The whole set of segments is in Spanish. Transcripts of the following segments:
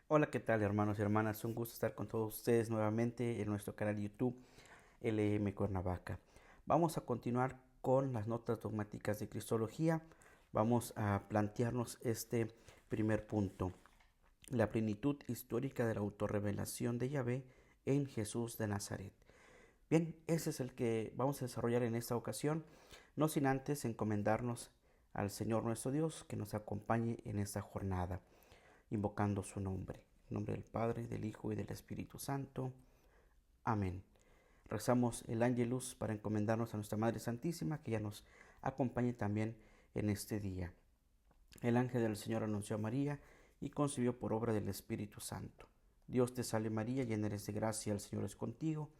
Hola, ¿qué tal hermanos y hermanas? Un gusto estar con todos ustedes nuevamente en nuestro canal YouTube LM Cuernavaca. Vamos a continuar con las notas dogmáticas de Cristología. Vamos a plantearnos este primer punto, la plenitud histórica de la autorrevelación de Yahvé en Jesús de Nazaret. Bien, ese es el que vamos a desarrollar en esta ocasión, no sin antes encomendarnos al Señor nuestro Dios que nos acompañe en esta jornada, invocando su nombre. En nombre del Padre, del Hijo y del Espíritu Santo. Amén. Rezamos el Ángelus para encomendarnos a nuestra Madre Santísima, que ya nos acompañe también en este día. El ángel del Señor anunció a María y concibió por obra del Espíritu Santo. Dios te salve María, llena eres de gracia, el Señor es contigo.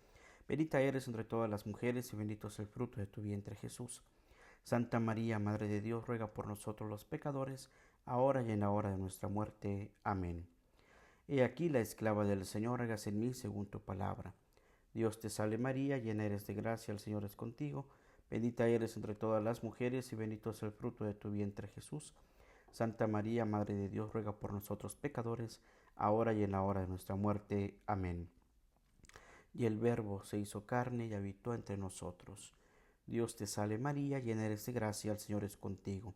Bendita eres entre todas las mujeres y bendito es el fruto de tu vientre Jesús. Santa María, Madre de Dios, ruega por nosotros los pecadores, ahora y en la hora de nuestra muerte. Amén. He aquí la esclava del Señor, hágase en mí según tu palabra. Dios te salve María, llena eres de gracia, el Señor es contigo. Bendita eres entre todas las mujeres y bendito es el fruto de tu vientre Jesús. Santa María, Madre de Dios, ruega por nosotros pecadores, ahora y en la hora de nuestra muerte. Amén. Y el Verbo se hizo carne y habitó entre nosotros. Dios te salve María, llena eres de gracia, el Señor es contigo.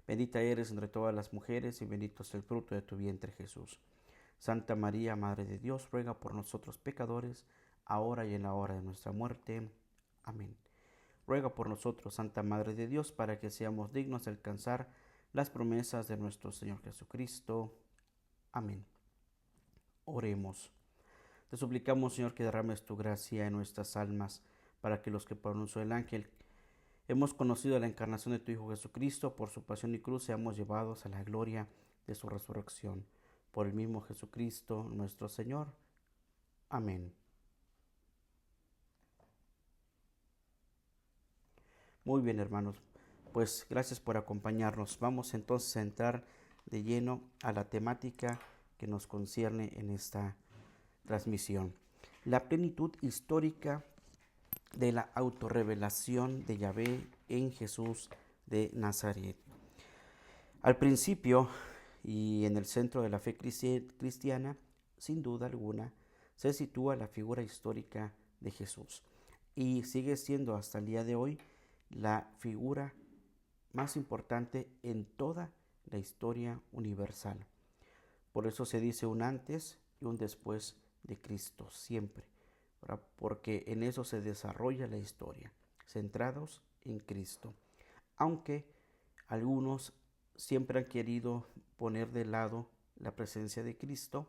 Bendita eres entre todas las mujeres y bendito es el fruto de tu vientre Jesús. Santa María, Madre de Dios, ruega por nosotros pecadores, ahora y en la hora de nuestra muerte. Amén. Ruega por nosotros, Santa Madre de Dios, para que seamos dignos de alcanzar las promesas de nuestro Señor Jesucristo. Amén. Oremos. Te suplicamos, Señor, que derrames tu gracia en nuestras almas, para que los que por anuncio del ángel hemos conocido la encarnación de tu Hijo Jesucristo, por su pasión y cruz, seamos llevados a la gloria de su resurrección. Por el mismo Jesucristo nuestro Señor. Amén. Muy bien, hermanos. Pues gracias por acompañarnos. Vamos entonces a entrar de lleno a la temática que nos concierne en esta transmisión. La plenitud histórica de la autorrevelación de Yahvé en Jesús de Nazaret. Al principio y en el centro de la fe cristiana, sin duda alguna, se sitúa la figura histórica de Jesús y sigue siendo hasta el día de hoy la figura más importante en toda la historia universal. Por eso se dice un antes y un después de Cristo, siempre, porque en eso se desarrolla la historia, centrados en Cristo. Aunque algunos siempre han querido poner de lado la presencia de Cristo,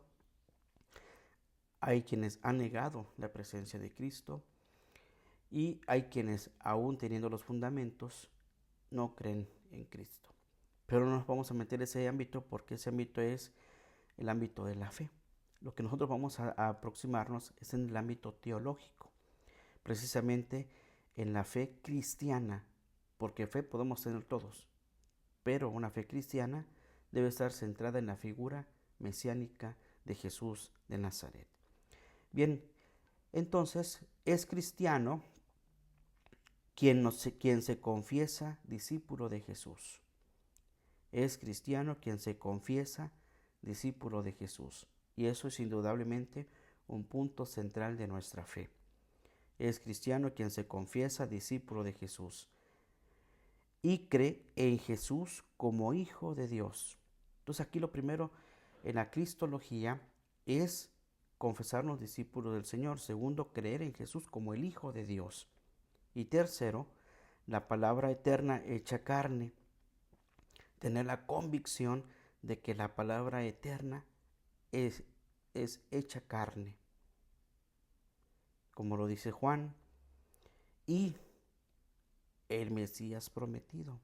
hay quienes han negado la presencia de Cristo y hay quienes, aún teniendo los fundamentos, no creen en Cristo. Pero no nos vamos a meter en ese ámbito porque ese ámbito es el ámbito de la fe. Lo que nosotros vamos a aproximarnos es en el ámbito teológico, precisamente en la fe cristiana, porque fe podemos tener todos, pero una fe cristiana debe estar centrada en la figura mesiánica de Jesús de Nazaret. Bien, entonces es cristiano quien se confiesa discípulo de Jesús. Es cristiano quien se confiesa discípulo de Jesús. Y eso es indudablemente un punto central de nuestra fe. Es cristiano quien se confiesa discípulo de Jesús y cree en Jesús como Hijo de Dios. Entonces aquí lo primero en la cristología es confesarnos discípulos del Señor. Segundo, creer en Jesús como el Hijo de Dios. Y tercero, la palabra eterna hecha carne. Tener la convicción de que la palabra eterna es, es hecha carne, como lo dice Juan, y el Mesías prometido,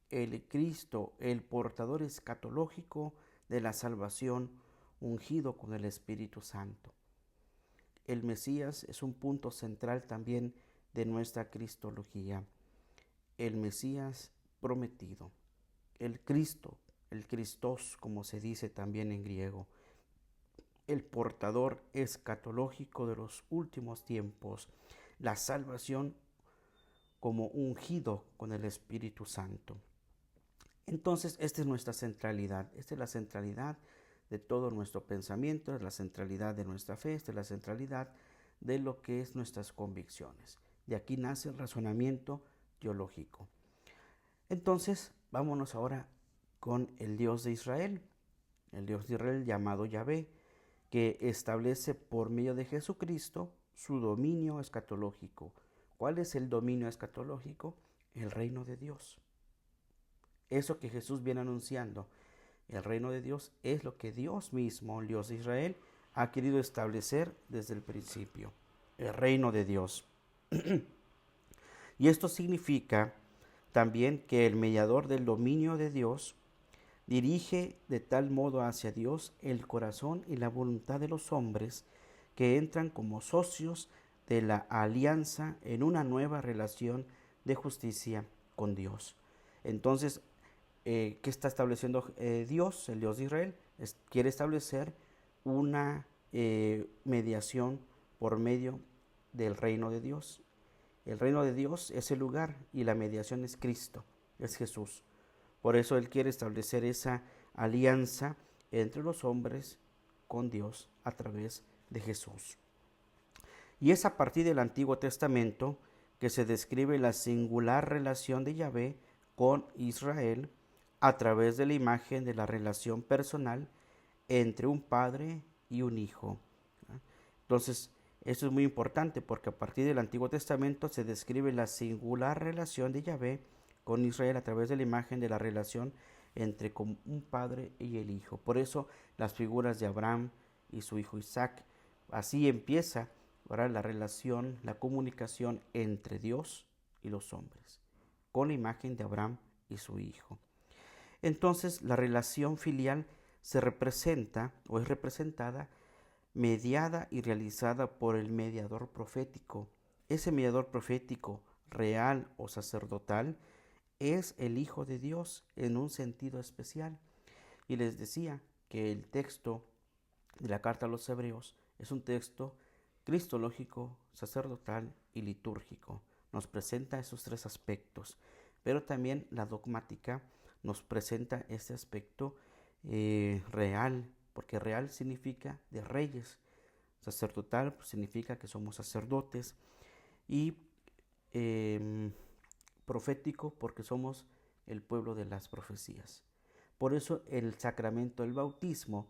el Cristo, el portador escatológico de la salvación, ungido con el Espíritu Santo. El Mesías es un punto central también de nuestra cristología. El Mesías prometido, el Cristo, el Christos, como se dice también en griego, el portador escatológico de los últimos tiempos, la salvación como ungido con el Espíritu Santo. Entonces, esta es nuestra centralidad, esta es la centralidad de todo nuestro pensamiento, es la centralidad de nuestra fe, es la centralidad de lo que es nuestras convicciones. De aquí nace el razonamiento teológico. Entonces, vámonos ahora con el Dios de Israel, el Dios de Israel llamado Yahvé, que establece por medio de Jesucristo su dominio escatológico. ¿Cuál es el dominio escatológico? El reino de Dios. Eso que Jesús viene anunciando, el reino de Dios, es lo que Dios mismo, el Dios de Israel, ha querido establecer desde el principio. El reino de Dios. Y esto significa también que el mediador del dominio de Dios dirige de tal modo hacia Dios el corazón y la voluntad de los hombres que entran como socios de la alianza en una nueva relación de justicia con Dios. Entonces, ¿qué está estableciendo Dios, el Dios de Israel? Quiere establecer una mediación por medio del reino de Dios. El reino de Dios es el lugar y la mediación es Cristo, es Jesús. Por eso Él quiere establecer esa alianza entre los hombres con Dios a través de Jesús. Y es a partir del Antiguo Testamento que se describe la singular relación de Yahvé con Israel a través de la imagen de la relación personal entre un padre y un hijo. Entonces, esto es muy importante porque a partir del Antiguo Testamento se describe la singular relación de Yahvé con Israel a través de la imagen de la relación entre un padre y el hijo. Por eso las figuras de Abraham y su hijo Isaac, así empieza, ¿verdad?, la relación, la comunicación entre Dios y los hombres, con la imagen de Abraham y su hijo. Entonces la relación filial se representa o es representada, mediada y realizada por el mediador profético. Ese mediador profético, real o sacerdotal, es el Hijo de Dios en un sentido especial. Y les decía que el texto de la carta a los Hebreos es un texto cristológico, sacerdotal y litúrgico. Nos presenta esos tres aspectos, pero también la dogmática nos presenta este aspecto real, porque real significa de reyes, sacerdotal significa que somos sacerdotes, y profético porque somos el pueblo de las profecías. Por eso el sacramento del bautismo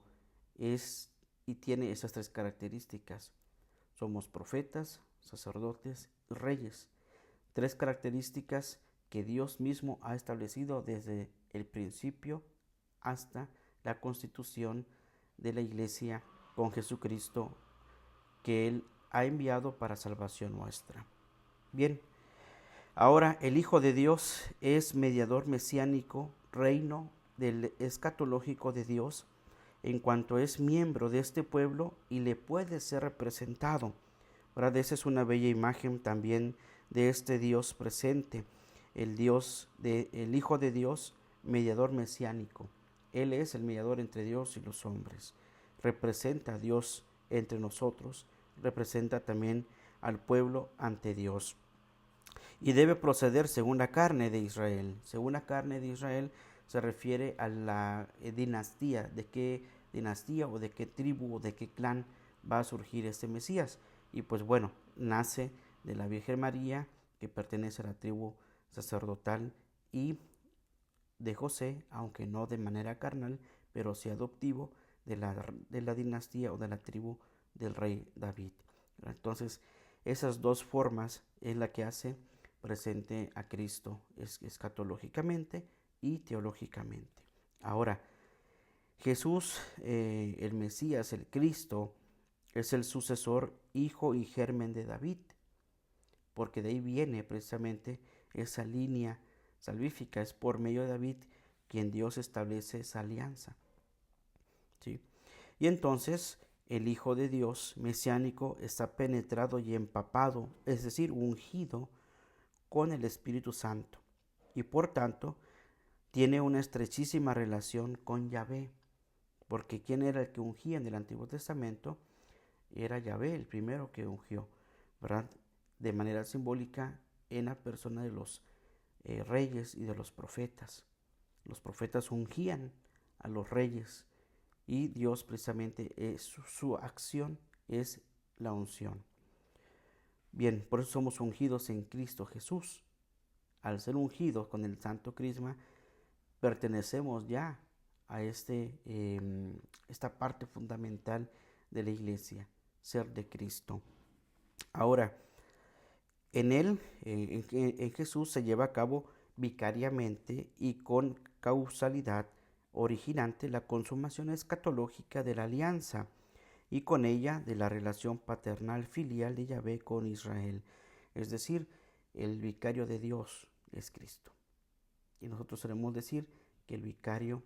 es y tiene esas tres características. Somos profetas, sacerdotes y reyes. Tres características que Dios mismo ha establecido desde el principio hasta la constitución de la Iglesia con Jesucristo, que Él ha enviado para salvación nuestra. Bien, ahora el Hijo de Dios es mediador mesiánico, reino del escatológico de Dios, en cuanto es miembro de este pueblo y le puede ser representado. ¿Verdad? Esa es una bella imagen también de este Dios presente, el Hijo de Dios, mediador mesiánico. Él es el mediador entre Dios y los hombres. Representa a Dios entre nosotros, representa también al pueblo ante Dios. Y debe proceder según la carne de Israel. Según la carne de Israel se refiere a la dinastía, de qué dinastía o de qué tribu o de qué clan va a surgir este Mesías. Y pues bueno, nace de la Virgen María, que pertenece a la tribu sacerdotal, y de José, aunque no de manera carnal, pero sí adoptivo, de la dinastía o de la tribu del rey David. Entonces, esas dos formas es la que hace presente a Cristo escatológicamente y teológicamente. Ahora, Jesús, el Mesías, el Cristo, es el sucesor, hijo y germen de David, porque de ahí viene precisamente esa línea salvífica. Es por medio de David quien Dios establece esa alianza, ¿sí? Y entonces el Hijo de Dios mesiánico está penetrado y empapado, es decir, ungido con el Espíritu Santo, y por tanto tiene una estrechísima relación con Yahvé, porque ¿quién era el que ungía en el Antiguo Testamento? Era Yahvé, el primero que ungió, ¿verdad?, de manera simbólica en la persona de los reyes y de los profetas. Los profetas ungían a los reyes y Dios precisamente su acción es la unción. Bien, por eso somos ungidos en Cristo Jesús. Al ser ungidos con el Santo Crisma, pertenecemos ya a esta parte fundamental de la iglesia, ser de Cristo. Ahora, en él, en Jesús, se lleva a cabo vicariamente y con causalidad originante la consumación escatológica de la alianza y con ella de la relación paternal filial de Yahvé con Israel. Es decir, el vicario de Dios es Cristo. Y nosotros solemos decir que el vicario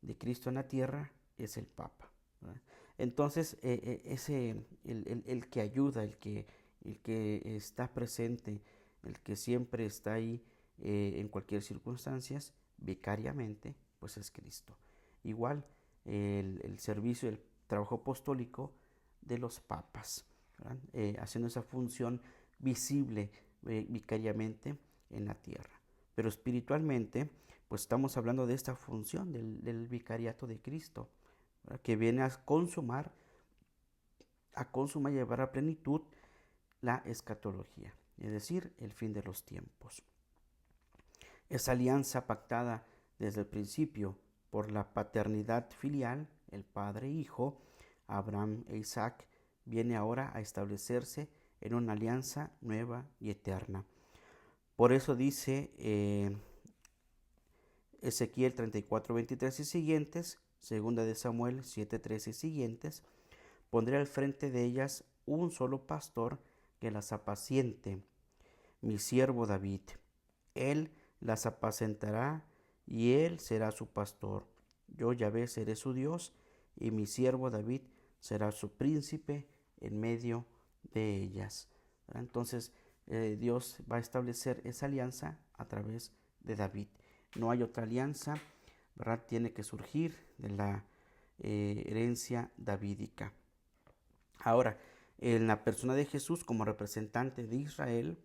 de Cristo en la tierra es el Papa, ¿verdad? Entonces, el que ayuda, el que está presente, el que siempre está ahí en cualquier circunstancia, vicariamente, pues es Cristo. Igual, el servicio, el trabajo apostólico de los papas, haciendo esa función visible vicariamente en la tierra. Pero espiritualmente, pues estamos hablando de esta función del vicariato de Cristo, ¿verdad? Que viene a consumar y llevar a plenitud la escatología, es decir, el fin de los tiempos. Esa alianza pactada desde el principio por la paternidad filial, el Padre e Hijo, Abraham e Isaac, viene ahora a establecerse en una alianza nueva y eterna. Por eso dice Ezequiel 34:23 y siguientes, segunda de Samuel 7:13 y siguientes, pondré al frente de ellas un solo pastor que las apaciente, mi siervo David. Él las apacentará y él será su pastor. Yo, Yahvé, seré su Dios y mi siervo David será su príncipe en medio de ellas. Entonces, Dios va a establecer esa alianza a través de David. No hay otra alianza, ¿verdad? Tiene que surgir de la herencia davídica. Ahora, en la persona de Jesús como representante de Israel,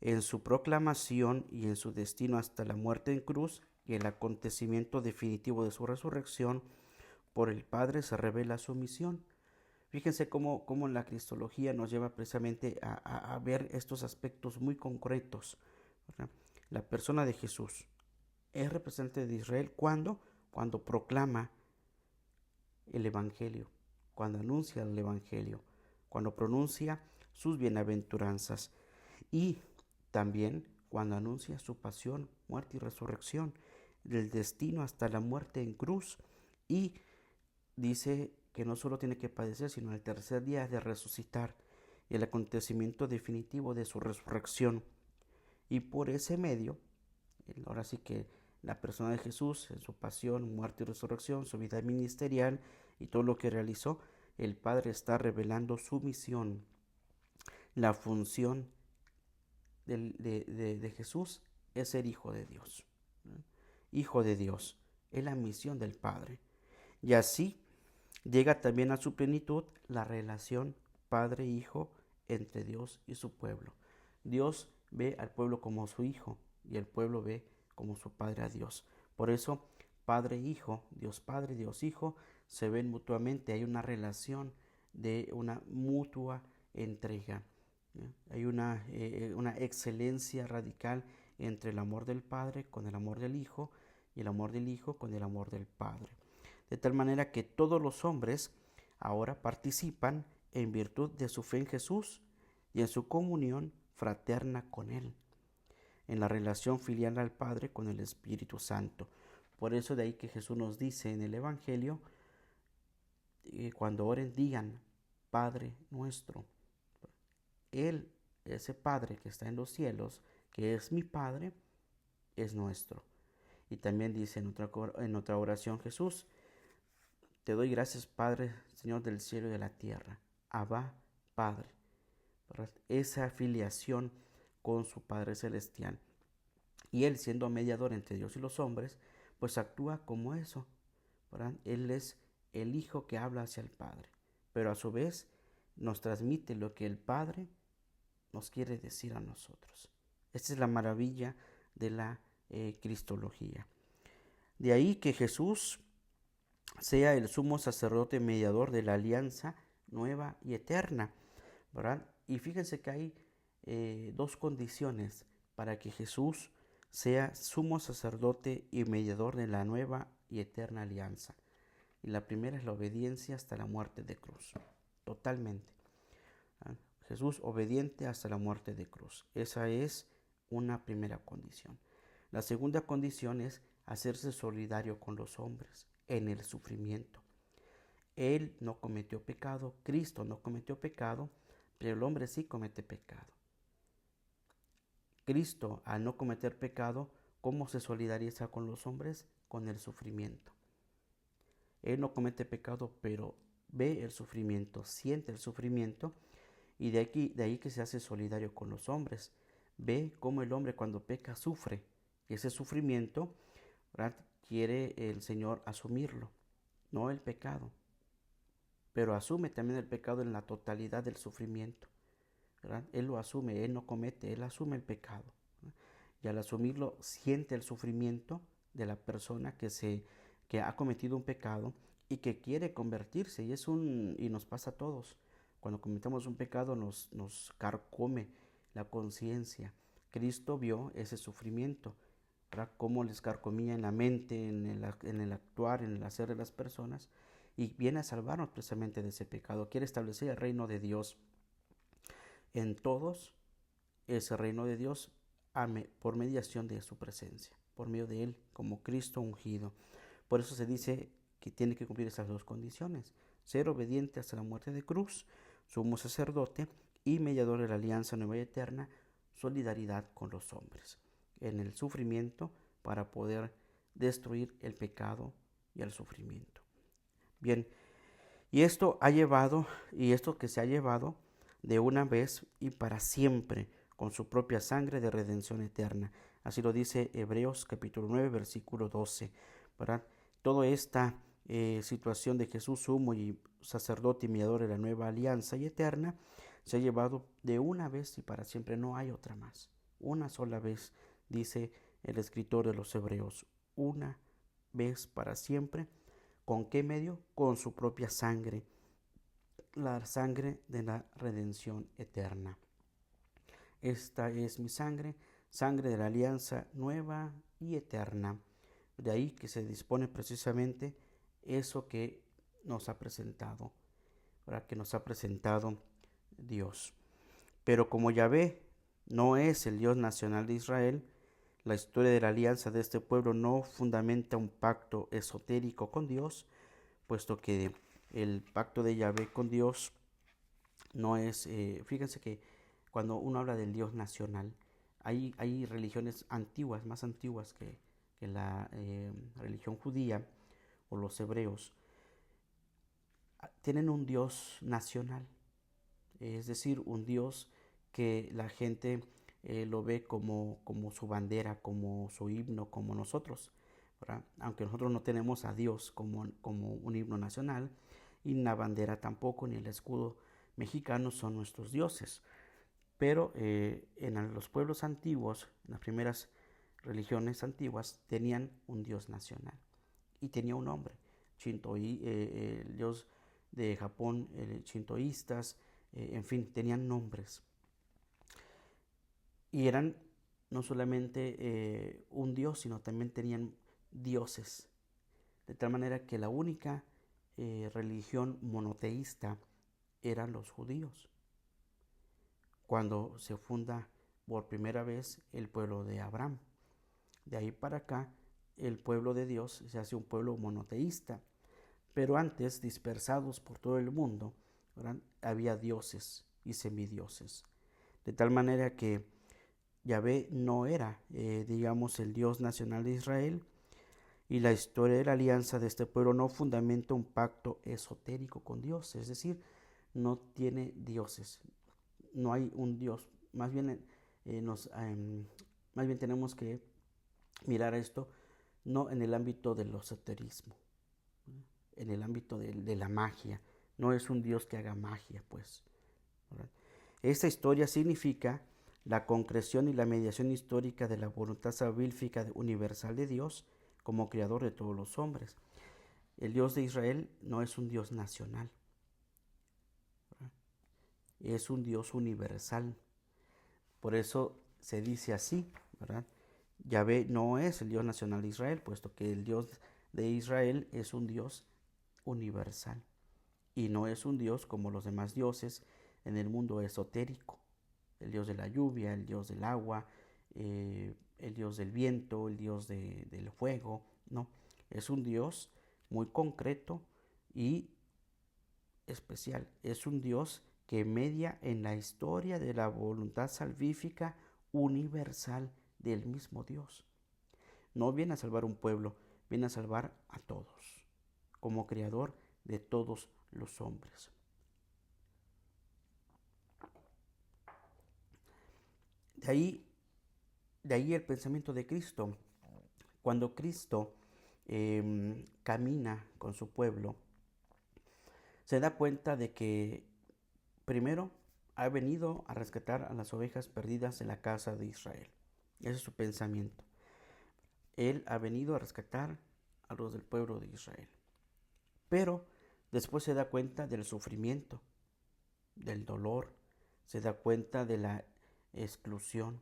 en su proclamación y en su destino hasta la muerte en cruz y el acontecimiento definitivo de su resurrección, por el Padre se revela su misión. Fíjense cómo la cristología nos lleva precisamente a ver estos aspectos muy concretos, ¿verdad? La persona de Jesús es representante de Israel cuando proclama el Evangelio, cuando anuncia el Evangelio, cuando pronuncia sus bienaventuranzas y también cuando anuncia su pasión, muerte y resurrección, del destino hasta la muerte en cruz, y dice que no solo tiene que padecer, sino el tercer día de resucitar, y el acontecimiento definitivo de su resurrección. Y por ese medio, ahora sí que la persona de Jesús, en su pasión, muerte y resurrección, su vida ministerial y todo lo que realizó, el Padre está revelando su misión, la función de Jesús es ser hijo de Dios. Hijo de Dios, es la misión del Padre. Y así llega también a su plenitud la relación Padre-Hijo entre Dios y su pueblo. Dios ve al pueblo como su hijo y el pueblo ve como su Padre a Dios. Por eso, Padre-Hijo, Dios Padre, Dios Hijo, se ven mutuamente. Hay una relación de una mutua entrega. Hay una excelencia radical entre el amor del Padre con el amor del Hijo y el amor del Hijo con el amor del Padre. De tal manera que todos los hombres ahora participan en virtud de su fe en Jesús y en su comunión fraterna con Él, en la relación filial al Padre con el Espíritu Santo. Por eso de ahí que Jesús nos dice en el Evangelio, cuando oren digan, Padre nuestro. Él, ese Padre que está en los cielos, que es mi Padre, es nuestro. Y también dice en otra oración Jesús, te doy gracias, Padre, Señor del cielo y de la tierra. Abba, Padre. ¿Verdad? Esa afiliación con su Padre celestial. Y Él, siendo mediador entre Dios y los hombres, pues actúa como eso, ¿verdad? Él es el Hijo que habla hacia el Padre, pero a su vez nos transmite lo que el Padre nos quiere decir a nosotros. Esta es la maravilla de la cristología. De ahí que Jesús sea el sumo sacerdote mediador de la alianza nueva y eterna, ¿verdad? Y fíjense que hay dos condiciones para que Jesús sea sumo sacerdote y mediador de la nueva y eterna alianza. Y la primera es la obediencia hasta la muerte de cruz, totalmente. ¿Ah? Jesús obediente hasta la muerte de cruz. Esa es una primera condición. La segunda condición es hacerse solidario con los hombres en el sufrimiento. Él no cometió pecado, Cristo no cometió pecado, pero el hombre sí comete pecado. Cristo, al no cometer pecado, ¿cómo se solidariza con los hombres? Con el sufrimiento. Él no comete pecado, pero ve el sufrimiento, siente el sufrimiento, y de ahí que se hace solidario con los hombres. Ve cómo el hombre cuando peca sufre, y ese sufrimiento, ¿verdad?, quiere el Señor asumirlo, no el pecado, pero asume también el pecado en la totalidad del sufrimiento, ¿verdad? Él lo asume, él no comete, él asume el pecado, ¿verdad? Y al asumirlo siente el sufrimiento de la persona que ha cometido un pecado y que quiere convertirse, y nos pasa a todos. Cuando cometemos un pecado nos carcome la conciencia. Cristo vio ese sufrimiento, ¿verdad?, cómo les carcomía en la mente, en el actuar, en el hacer de las personas, y viene a salvarnos precisamente de ese pecado. Quiere establecer el reino de Dios en todos, ese reino de Dios por mediación de su presencia, por medio de Él como Cristo ungido. Por eso se dice que tiene que cumplir esas dos condiciones: ser obediente hasta la muerte de cruz, sumo sacerdote y mediador de la alianza nueva y eterna, solidaridad con los hombres en el sufrimiento para poder destruir el pecado y el sufrimiento. Bien, y esto que se ha llevado de una vez y para siempre, con su propia sangre de redención eterna. Así lo dice Hebreos capítulo 9, versículo 12, ¿verdad? Toda esta situación de Jesús sumo y sacerdote y mediador de la nueva alianza y eterna se ha llevado de una vez y para siempre. No hay otra más. Una sola vez, dice el escritor de los Hebreos, una vez para siempre. ¿Con qué medio? Con su propia sangre, la sangre de la redención eterna. Esta es mi sangre, sangre de la alianza nueva y eterna. De ahí que se dispone precisamente eso que nos ha presentado, ¿verdad?, que nos ha presentado Dios. Pero como Yahvé no es el Dios nacional de Israel, la historia de la alianza de este pueblo no fundamenta un pacto esotérico con Dios, puesto que el pacto de Yahvé con Dios no es, fíjense que cuando uno habla del Dios nacional, hay religiones antiguas, más antiguas que la religión judía o los hebreos, tienen un Dios nacional, es decir, un Dios que la gente lo ve como su bandera, como su himno, como nosotros, ¿verdad? Aunque nosotros no tenemos a Dios como un himno nacional, y la bandera tampoco, ni el escudo mexicano son nuestros dioses. Pero en los pueblos antiguos, en las primeras religiones antiguas, tenían un Dios nacional y tenía un nombre. El Dios de Japón, shintoístas, en fin, tenían nombres. Y eran no solamente un dios, sino también tenían dioses. De tal manera que la única religión monoteísta eran los judíos. Cuando se funda por primera vez el pueblo de Abraham. De ahí para acá, el pueblo de Dios se hace un pueblo monoteísta. Pero antes, dispersados por todo el mundo, ¿verdad?, había dioses y semidioses. De tal manera que Yahvé no era, digamos, el Dios nacional de Israel, y la historia de la alianza de este pueblo no fundamenta un pacto esotérico con Dios, es decir, no tiene dioses, no hay un Dios. Más bien, más bien tenemos que mirar esto no en el ámbito del esoterismo, en el ámbito de la magia. No es un Dios que haga magia, pues, ¿verdad? Esta historia significa la concreción y la mediación histórica de la voluntad salvífica universal de Dios como creador de todos los hombres. el Dios de Israel no es un Dios nacional, ¿verdad? Es un Dios universal. Por eso se dice así, ¿verdad? Yahvé no es el Dios nacional de Israel, puesto que el Dios de Israel es un Dios universal y no es un Dios como los demás dioses en el mundo esotérico. El Dios de la lluvia, el Dios del agua, el Dios del viento, el Dios del fuego. No, es un Dios muy concreto y especial. Es un Dios que media en la historia de la voluntad salvífica universal del mismo Dios. No viene a salvar un pueblo, viene a salvar a todos, como creador de todos los hombres. De ahí, de ahí el pensamiento de Cristo. Cuando Cristo camina con su pueblo, se da cuenta de que primero ha venido a rescatar a las ovejas perdidas de la casa de Israel. Ese es su pensamiento. Él ha venido a rescatar a los del pueblo de Israel. Pero después se da cuenta del sufrimiento, del dolor, se da cuenta de la exclusión.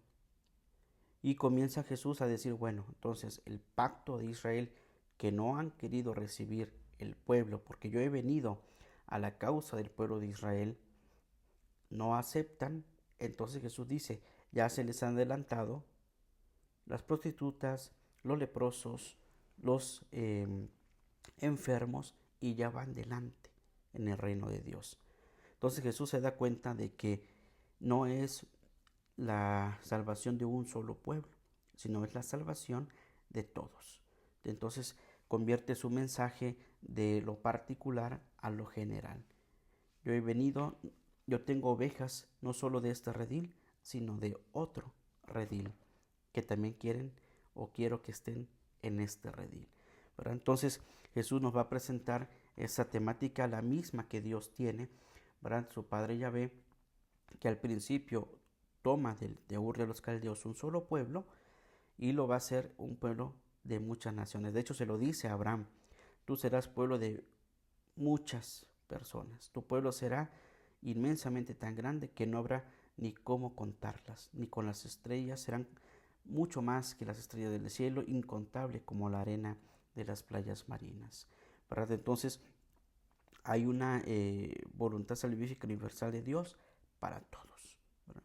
Y comienza Jesús a decir, bueno, entonces el pacto de Israel que no han querido recibir el pueblo, porque yo he venido a la causa del pueblo de Israel, no aceptan. Entonces Jesús dice, ya se les han adelantado las prostitutas, los leprosos, los enfermos, y ya van delante en el reino de Dios. Entonces Jesús se da cuenta de que no es la salvación de un solo pueblo, sino es la salvación de todos. Entonces convierte su mensaje de lo particular a lo general. Yo he venido, yo tengo ovejas no solo de este redil, sino de otro redil, que también quieren o quiero que estén en este redil, ¿verdad? Entonces Jesús nos va a presentar esa temática, la misma que Dios tiene, ¿verdad? Su Padre Yahvé, que al principio toma de Ur de los Caldeos un solo pueblo y lo va a hacer un pueblo de muchas naciones. De hecho se lo dice a Abraham, tú serás pueblo de muchas personas, tu pueblo será inmensamente tan grande que no habrá ni cómo contarlas, ni con las estrellas, serán mucho más que las estrellas del cielo, incontable como la arena de las playas marinas, ¿verdad? Entonces hay una voluntad salvífica universal de Dios para todos, ¿verdad?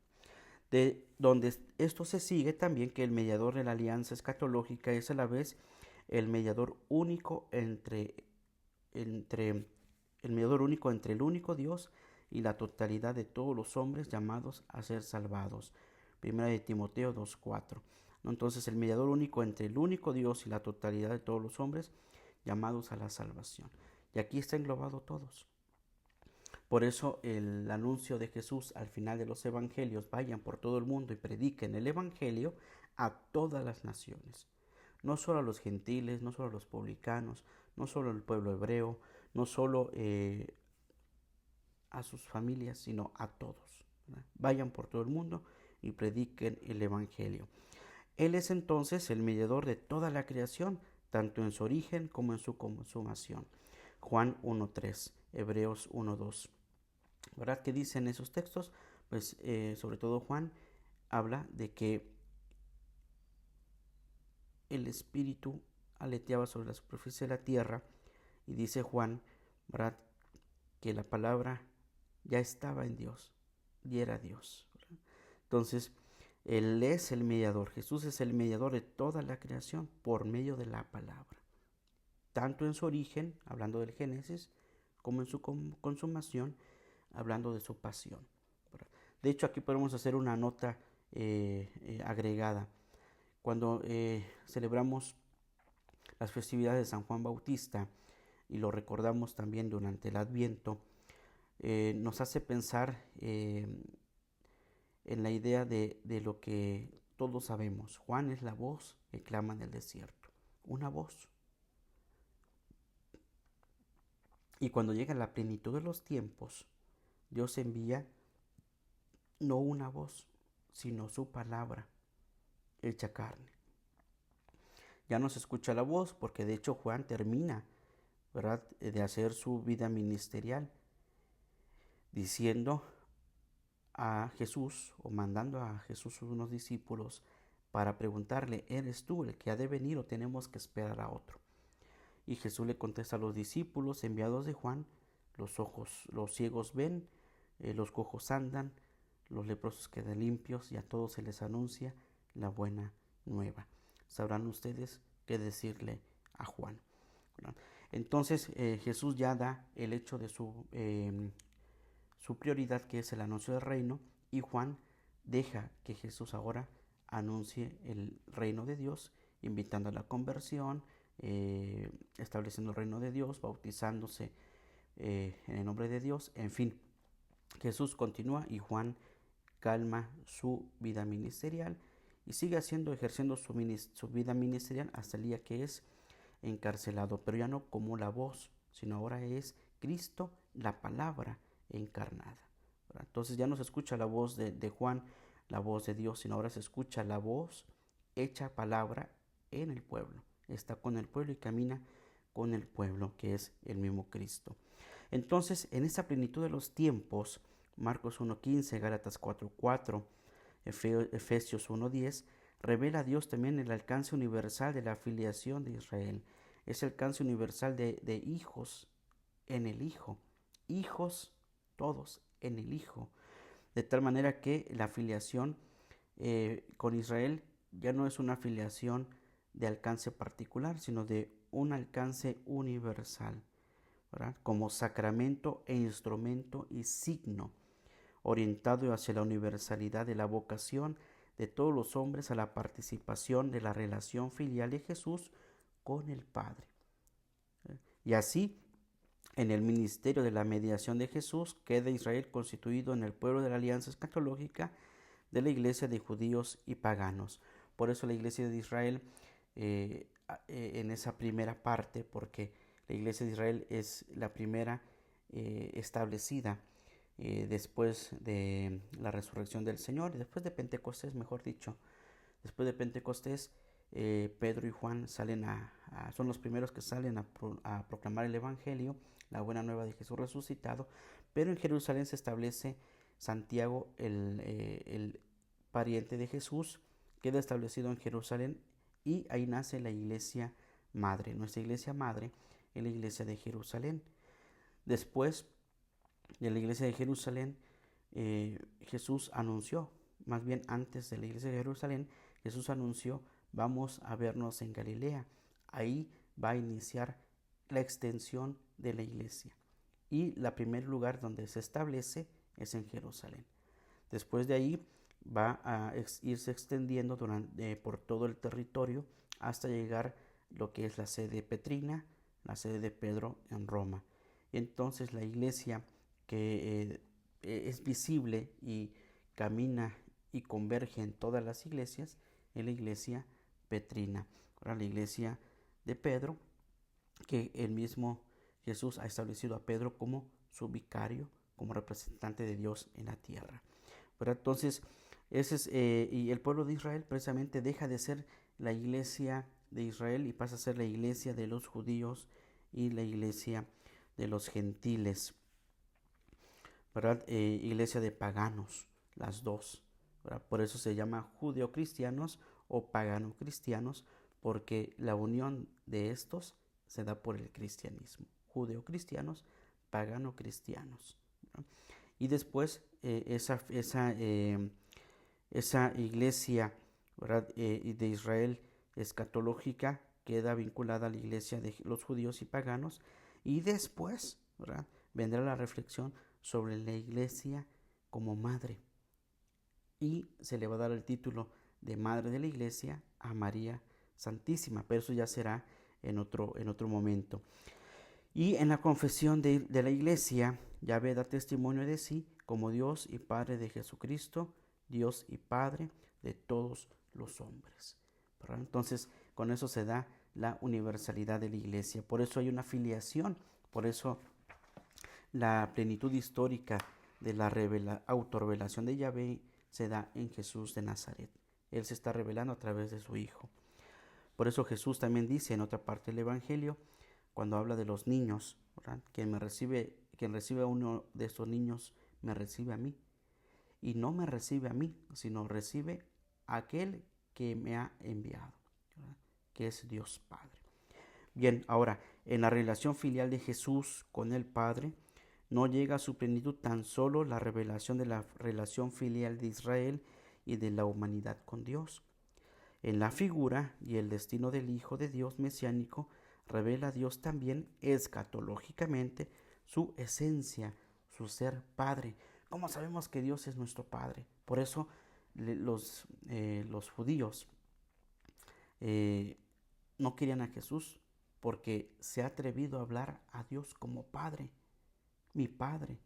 De donde esto se sigue también que el mediador de la alianza escatológica es a la vez el mediador único entre el mediador único entre el único Dios y la totalidad de todos los hombres llamados a ser salvados. Primera de Timoteo 2:4. ¿No? Entonces el mediador único entre el único Dios y la totalidad de todos los hombres llamados a la salvación. Y aquí está englobado todos. Por eso el anuncio de Jesús al final de los evangelios, vayan por todo el mundo y prediquen el evangelio a todas las naciones. No solo a los gentiles, no solo a los publicanos, no solo al pueblo hebreo, no solo a sus familias, sino a todos, ¿verdad? Vayan por todo el mundo y prediquen el evangelio. Él es entonces el mediador de toda la creación, tanto en su origen como en su consumación. Juan 1:3, Hebreos 1:2. ¿Verdad? ¿Qué dicen esos textos? Pues sobre todo Juan habla de que el Espíritu aleteaba sobre la superficie de la tierra y dice Juan, ¿verdad? Que la palabra ya estaba en Dios y era Dios, ¿verdad? Entonces, Él es el mediador, Jesús es el mediador de toda la creación por medio de la palabra, tanto en su origen, hablando del Génesis, como en su consumación, hablando de su pasión, ¿verdad? De hecho, aquí podemos hacer una nota agregada. Cuando celebramos las festividades de San Juan Bautista y lo recordamos también durante el Adviento, nos hace pensar en la idea de lo que todos sabemos. Juan es la voz que clama en el desierto, una voz. Y cuando llega la plenitud de los tiempos, Dios envía no una voz, sino su palabra hecha carne. Ya no se escucha la voz porque de hecho Juan termina ¿verdad? De hacer su vida ministerial, diciendo a Jesús o mandando a Jesús unos discípulos para preguntarle, ¿eres tú el que ha de venir o tenemos que esperar a otro? Y Jesús le contesta a los discípulos enviados de Juan, los ciegos ven, los cojos andan, los leprosos quedan limpios y a todos se les anuncia la buena nueva. Sabrán ustedes qué decirle a Juan. Entonces Jesús ya da el hecho de su prioridad, que es el anuncio del reino, y Juan deja que Jesús ahora anuncie el reino de Dios, invitando a la conversión, estableciendo el reino de Dios, bautizándose en el nombre de Dios. En fin, Jesús continúa y Juan calma su vida ministerial y sigue ejerciendo su vida ministerial hasta el día que es encarcelado, pero ya no como la voz, sino ahora es Cristo, la palabra encarnada. Entonces ya no se escucha la voz de Juan, la voz de Dios, sino ahora se escucha la voz hecha palabra en el pueblo. Está con el pueblo y camina con el pueblo, que es el mismo Cristo. Entonces, en esta plenitud de los tiempos, Marcos 1:15, Gálatas 4:4, Efesios 1:10, revela a Dios también el alcance universal de la filiación de Israel. Es el alcance universal de hijos en el Hijo. Hijos todos en el Hijo. De tal manera que la filiación con Israel ya no es una filiación de alcance particular, sino de un alcance universal, ¿verdad? Como sacramento e instrumento y signo, orientado hacia la universalidad de la vocación de todos los hombres a la participación de la relación filial de Jesús con el Padre. Y así, en el ministerio de la mediación de Jesús, queda Israel constituido en el pueblo de la alianza escatológica de la iglesia de judíos y paganos. Por eso la iglesia de Israel, en esa primera parte, porque la iglesia de Israel es la primera establecida después de la resurrección del Señor, después de Pentecostés, mejor dicho. Después de Pentecostés, Pedro y Juan son los primeros que salen a proclamar el Evangelio, la buena nueva de Jesús resucitado, pero en Jerusalén se establece Santiago, el pariente de Jesús, queda establecido en Jerusalén y ahí nace la iglesia madre. Nuestra iglesia madre es la iglesia de Jerusalén. Después de la iglesia de Jerusalén, Jesús anunció, más bien antes de la iglesia de Jerusalén, Jesús anunció, vamos a vernos en Galilea. Ahí va a iniciar la extensión de la iglesia. Y el primer lugar donde se establece es en Jerusalén. Después de ahí va a irse extendiendo por todo el territorio hasta llegar lo que es la sede petrina, la sede de Pedro en Roma. Y entonces la iglesia que es visible y camina y converge en todas las iglesias es la iglesia petrina, la iglesia de Pedro, que el mismo Jesús ha establecido a Pedro como su vicario, como representante de Dios en la tierra. Pero entonces, y el pueblo de Israel precisamente deja de ser la iglesia de Israel y pasa a ser la iglesia de los judíos y la iglesia de los gentiles, ¿verdad? Iglesia de paganos, las dos, ¿verdad? Por eso se llama judeocristianos o pagano-cristianos, porque la unión de estos se da por el cristianismo. Judeocristianos, pagano-cristianos, ¿verdad? Y después esa iglesia, ¿verdad? De Israel escatológica queda vinculada a la iglesia de los judíos y paganos. Y después, ¿verdad?, vendrá la reflexión sobre la iglesia como madre. Y se le va a dar el título de madre de la iglesia a María Santísima, pero eso ya será en otro momento. Y en la confesión de la iglesia, Yahvé da testimonio de sí como Dios y Padre de Jesucristo, Dios y Padre de todos los hombres, ¿verdad? Entonces, con eso se da la universalidad de la iglesia. Por eso hay una filiación, por eso la plenitud histórica de la autorrevelación de Yahvé se da en Jesús de Nazaret. Él se está revelando a través de su Hijo. Por eso Jesús también dice en otra parte del Evangelio, cuando habla de los niños, ¿verdad? Quien recibe a uno de estos niños, me recibe a mí. Y no me recibe a mí, sino recibe a aquel que me ha enviado, ¿verdad? Que es Dios Padre. Bien, ahora, en la relación filial de Jesús con el Padre, no llega a su plenitud tan solo la revelación de la relación filial de Israel y de la humanidad con Dios. En la figura y el destino del Hijo de Dios mesiánico, revela a Dios también escatológicamente su esencia, su ser Padre. ¿Cómo sabemos que Dios es nuestro Padre? Por eso los judíos no querían a Jesús, porque se ha atrevido a hablar a Dios como Padre, mi Padre.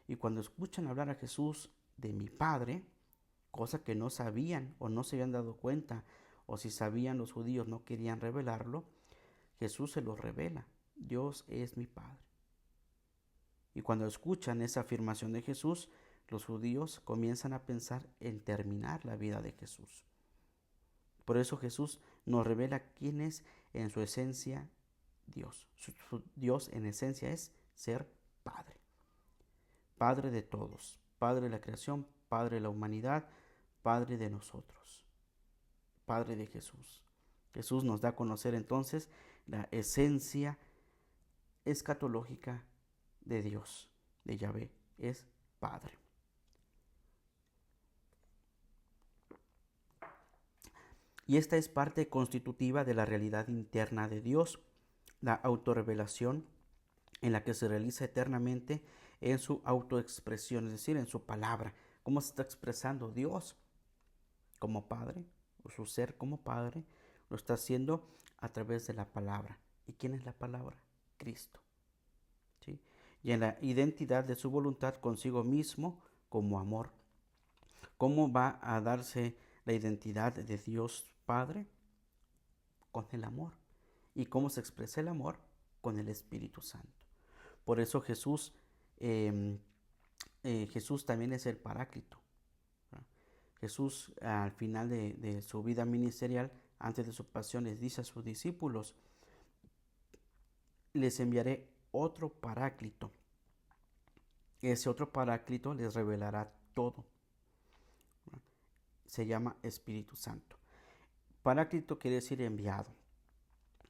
Y cuando escuchan hablar a Jesús de mi Padre, cosa que no sabían o no se habían dado cuenta, o si sabían los judíos no querían revelarlo, Jesús se los revela. Dios es mi Padre. Y cuando escuchan esa afirmación de Jesús, los judíos comienzan a pensar en terminar la vida de Jesús. Por eso Jesús nos revela quién es en su esencia Dios. Dios en esencia es ser Padre. Padre de todos, Padre de la creación, Padre de la humanidad, Padre de nosotros, Padre de Jesús. Jesús nos da a conocer entonces la esencia escatológica de Dios, de Yahvé, es Padre. Y esta es parte constitutiva de la realidad interna de Dios, la autorrevelación en la que se realiza eternamente en su autoexpresión, es decir, en su palabra. ¿Cómo se está expresando Dios como Padre? O su ser como Padre lo está haciendo a través de la palabra. ¿Y quién es la palabra? Cristo. ¿Sí? Y en la identidad de su voluntad consigo mismo como amor. ¿Cómo va a darse la identidad de Dios Padre? Con el amor. ¿Y cómo se expresa el amor? Con el Espíritu Santo. Por eso Jesús también es el Paráclito. Jesús al final de su vida ministerial, antes de su pasión, les dice a sus discípulos, les enviaré otro Paráclito. Ese otro Paráclito les revelará todo. Se llama Espíritu Santo. Paráclito quiere decir enviado.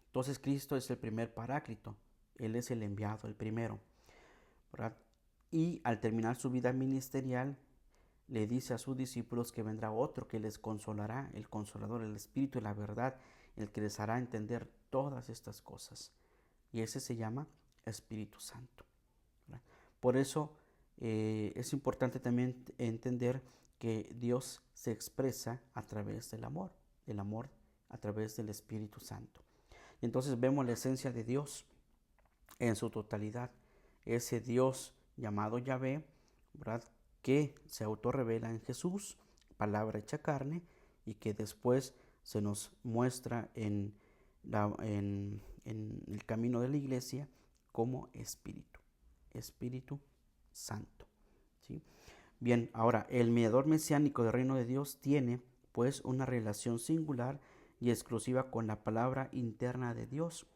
Entonces Cristo es el primer Paráclito. Él es el enviado, el primero, ¿verdad? Y al terminar su vida ministerial, le dice a sus discípulos que vendrá otro que les consolará, el Consolador, el Espíritu de la verdad, el que les hará entender todas estas cosas. Y ese se llama Espíritu Santo, ¿verdad? Por eso es importante también entender que Dios se expresa a través del amor a través del Espíritu Santo. Y entonces vemos la esencia de Dios en su totalidad. Ese Dios llamado Yahvé, ¿verdad?, que se autorrevela en Jesús, palabra hecha carne, y que después se nos muestra en el camino de la iglesia como Espíritu Santo. ¿Sí? Bien, ahora, el mediador mesiánico del reino de Dios tiene pues una relación singular y exclusiva con la palabra interna de Dios,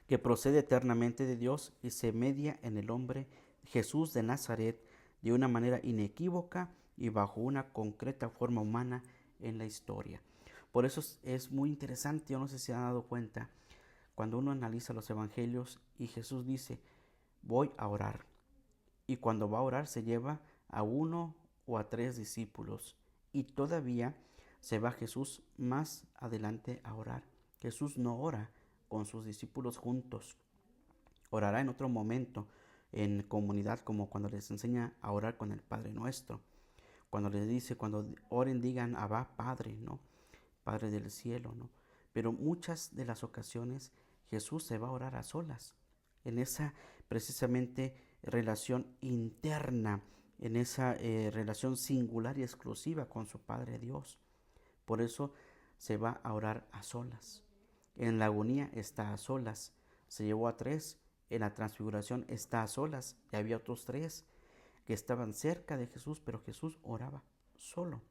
que procede eternamente de Dios y se media en el hombre Jesús de Nazaret de una manera inequívoca y bajo una concreta forma humana en la historia. Por eso es muy interesante, yo no sé si se han dado cuenta, cuando uno analiza los evangelios y Jesús dice, voy a orar. Y cuando va a orar se lleva a uno o a tres discípulos. Y todavía se va Jesús más adelante a orar. Jesús no ora con sus discípulos juntos. Orará en otro momento, en comunidad, como cuando les enseña a orar con el Padre Nuestro. Cuando les dice, cuando oren, digan, Abba, Padre, ¿no? Padre del cielo, ¿no? Pero muchas de las ocasiones Jesús se va a orar a solas. En esa precisamente relación interna, en esa relación singular y exclusiva con su Padre Dios. Por eso se va a orar a solas. En la agonía está a solas. Se llevó a tres. En la transfiguración está a solas. Y había otros tres que estaban cerca de Jesús, pero Jesús oraba solo.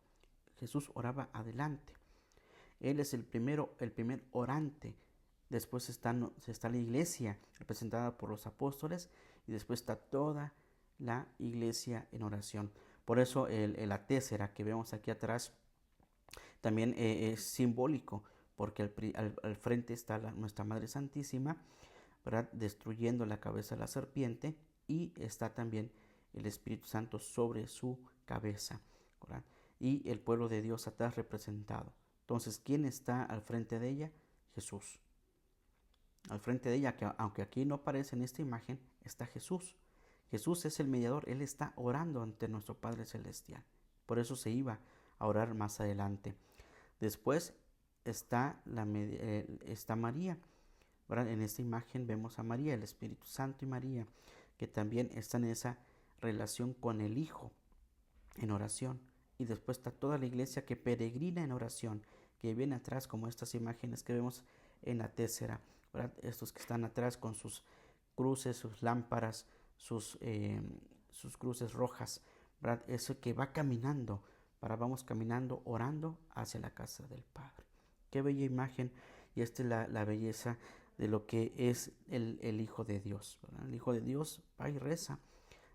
Jesús oraba adelante. Él es el primer orante después está la iglesia representada por los apóstoles y después está toda la iglesia en oración. Por eso la tésera que vemos aquí atrás también es simbólico, porque al frente está nuestra Madre Santísima, ¿verdad?, destruyendo la cabeza de la serpiente, y está también el Espíritu Santo sobre su cabeza, ¿verdad?, y el pueblo de Dios atrás representado. Entonces, ¿quién está al frente de ella? Jesús. Al frente de ella, que aunque aquí no aparece en esta imagen, está Jesús. Jesús es el mediador, Él está orando ante nuestro Padre Celestial. Por eso se iba a orar más adelante. Después está María, ¿verdad? En esta imagen vemos a María, el Espíritu Santo y María, que también están en esa relación con el Hijo, en oración. Y después está toda la iglesia que peregrina en oración, que viene atrás, como estas imágenes que vemos en la tésera, ¿verdad? Estos que están atrás con sus cruces, sus lámparas, sus cruces rojas, ¿verdad? Eso que va caminando, vamos caminando, orando hacia la casa del Padre. Qué bella imagen, y esta es la belleza de lo que es el Hijo de Dios, ¿verdad? El Hijo de Dios va y reza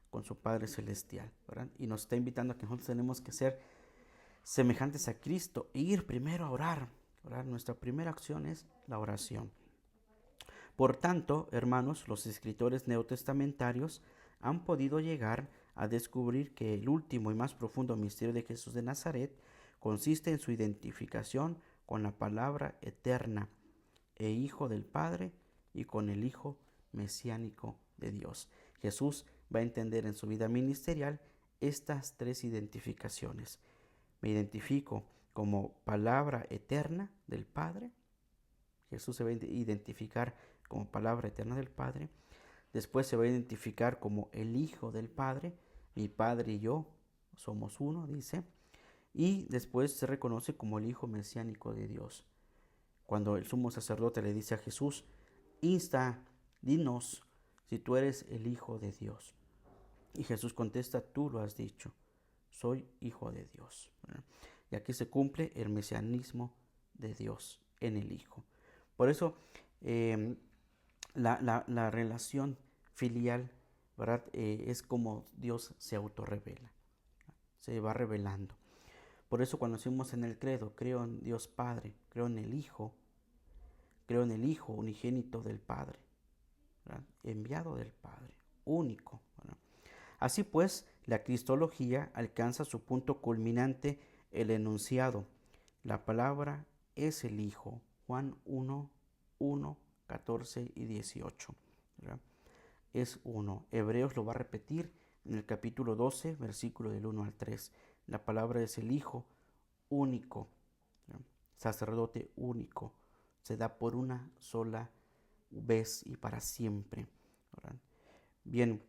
con su Padre Celestial, ¿verdad? Y nos está invitando a que nosotros tenemos que ser semejantes a Cristo e ir primero a orar, ¿verdad? Nuestra primera acción es la oración. Por tanto, hermanos, los escritores neotestamentarios han podido llegar a descubrir que el último y más profundo misterio de Jesús de Nazaret consiste en su identificación con la palabra eterna e Hijo del Padre y con el Hijo mesiánico de Dios. Jesús va a entender en su vida ministerial estas tres identificaciones. Me identifico como palabra eterna del Padre. Jesús se va a identificar como palabra eterna del Padre. Después se va a identificar como el Hijo del Padre. Mi Padre y yo somos uno, dice. Y después se reconoce como el Hijo mesiánico de Dios. Cuando el sumo sacerdote le dice a Jesús, dinos si tú eres el Hijo de Dios. Y Jesús contesta, tú lo has dicho, soy Hijo de Dios. Y aquí se cumple el mesianismo de Dios en el Hijo. Por eso la relación filial, ¿verdad? Es como Dios se autorrevela, se va revelando. Por eso cuando decimos en el credo, creo en Dios Padre, creo en el Hijo unigénito del Padre, ¿verdad?, enviado del Padre, único, ¿verdad? Así pues, la cristología alcanza su punto culminante el enunciado. La palabra es el Hijo. Juan 1, 14 y 18. ¿Verdad? Es uno. Hebreos lo va a repetir en el capítulo 12, versículo del 1 al 3. La palabra es el Hijo único, ¿verdad?, sacerdote único. Se da por una sola vez y para siempre, ¿verdad? Bien,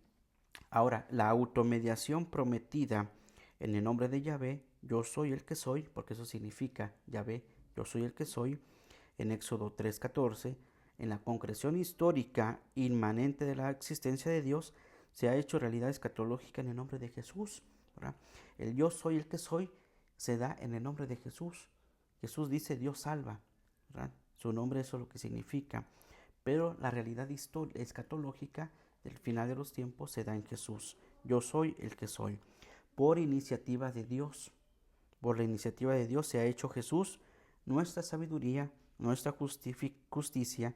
ahora la automediación prometida en el nombre de Yahvé, yo soy el que soy, porque eso significa Yahvé, yo soy el que soy, en Éxodo 3:14, en la concreción histórica inmanente de la existencia de Dios, se ha hecho realidad escatológica en el nombre de Jesús, ¿verdad? El yo soy el que soy se da en el nombre de Jesús. Jesús dice Dios salva, ¿verdad? Su nombre, eso es lo que significa. Pero la realidad escatológica del final de los tiempos se da en Jesús. Yo soy el que soy. Por iniciativa de Dios. Por la iniciativa de Dios se ha hecho Jesús nuestra sabiduría, nuestra justicia,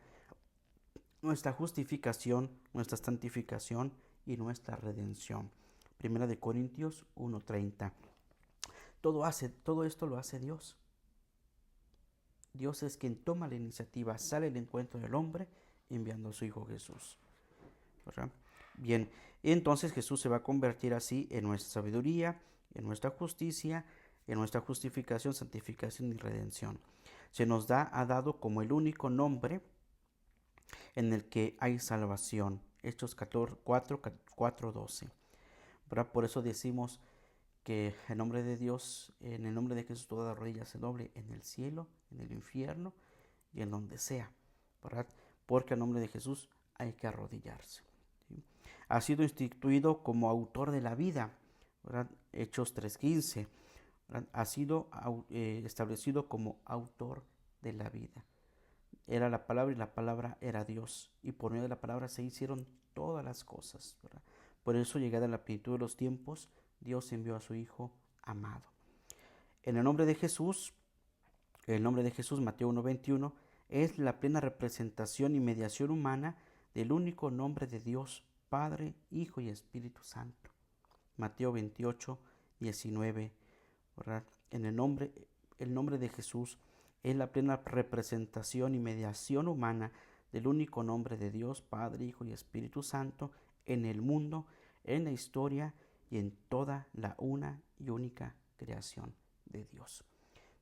nuestra justificación, nuestra santificación y nuestra redención. Primera de Corintios 1:30. Todo esto lo hace Dios. Dios es quien toma la iniciativa, sale al encuentro del hombre enviando a su Hijo Jesús, ¿verdad? Bien, entonces Jesús se va a convertir así en nuestra sabiduría, en nuestra justicia, en nuestra justificación, santificación y redención. Se nos ha dado como el único nombre en el que hay salvación. Hechos 4:12. ¿Verdad? Por eso decimos que en nombre de Dios, en el nombre de Jesús, toda rodilla se doble en el cielo, en el infierno y en donde sea, ¿verdad? Porque en nombre de Jesús hay que arrodillarse, ¿sí? Ha sido instituido como autor de la vida, ¿verdad? Hechos 3:15, ¿verdad? Ha sido establecido como autor de la vida. era la palabra y la palabra era Dios. Y por medio de la palabra se hicieron todas las cosas, ¿verdad? Por eso, llegada la plenitud de los tiempos, Dios envió a su Hijo amado. En el nombre de Jesús, Mateo 1:21, es la plena representación y mediación humana del único nombre de Dios, Padre, Hijo y Espíritu Santo. Mateo 28:19, ¿verdad? El nombre de Jesús es la plena representación y mediación humana del único nombre de Dios, Padre, Hijo y Espíritu Santo, en el mundo, en la historia y en toda la una y única creación de Dios.